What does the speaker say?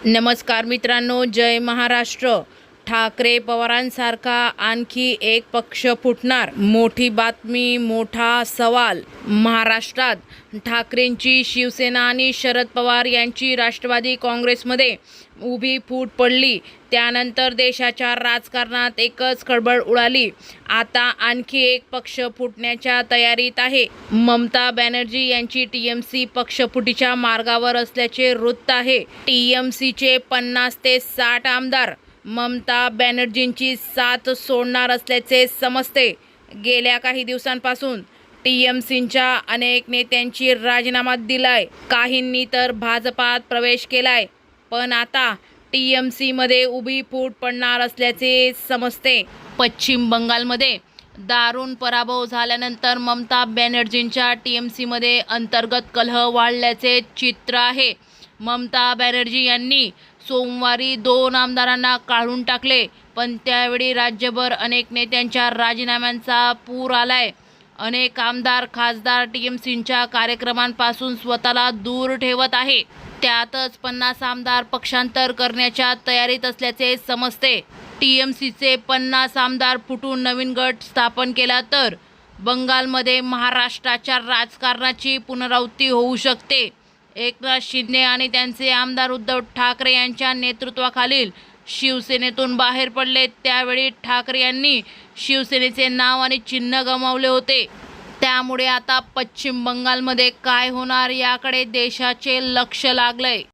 नमस्कार मित्रांनो, जय महाराष्ट्र. ठाकरे पवारांसारखा आणखी एक पक्ष फुटणार. मोठी बातमी, मोठा सवाल. महाराष्ट्रात ठाकरेंची शिवसेना आणि शरद पवार यांची राष्ट्रवादी काँग्रेसमध्ये उभी फूट पडली. त्यानंतर देशाच्या राजकारणात एकच खळबळ उडाली. आता आणखी एक पक्ष फुटण्याच्या तयारीत आहे. ममता बॅनर्जी यांची टीएमसी पक्षफुटीच्या मार्गावर असल्याचे वृत्त आहे. टीएमसीचे 50 ते 60 आमदार ममता बॅनर्जींची साथ सोडणार असल्याचे समजते. गेल्या काही दिवसांपासून टीएमसीच्या अनेक नेत्यांची राजीनामा दिलाय. काहींनी तर भाजपात प्रवेश केलाय. पण आता टीएमसीमध्ये उभी फूट पडणार असल्याचे समजते. पश्चिम बंगालमध्ये दारुण पराभव झाल्यानंतर ममता बॅनर्जींच्या टीएमसीमध्ये अंतर्गत कलह वाढल्याचे चित्र आहे. ममता बॅनर्जी यांनी सोमवारी 2 आमदारांना काढून टाकले. पण त्यावेळी राज्यभर अनेक नेत्यांच्या राजीनाम्यांचा पूर आलाय. अनेक आमदार खासदार टीएमसीच्या कार्यक्रमांपासून स्वतःला दूर ठेवत आहे. त्यातच 50 आमदार पक्षांतर करण्याच्या तयारीत असल्याचे समजते. टीएमसीचे 50 आमदार फुटून नवीन गट स्थापन केला तर बंगालमध्ये महाराष्ट्राच्या राजकारणाची पुनरावृत्ती होऊ शकते. एकनाथ शिंदे आणि त्यांचे आमदार उद्धव ठाकरे यांच्या नेतृत्वाखालील शिवसेनेतून बाहेर पडले. त्यावेळी ठाकरे यांनी शिवसेनेचे नाव आणि चिन्ह गमावले होते. त्यामुळे आता पश्चिम बंगालमध्ये काय होणार याकडे देशाचे लक्ष लागलंय.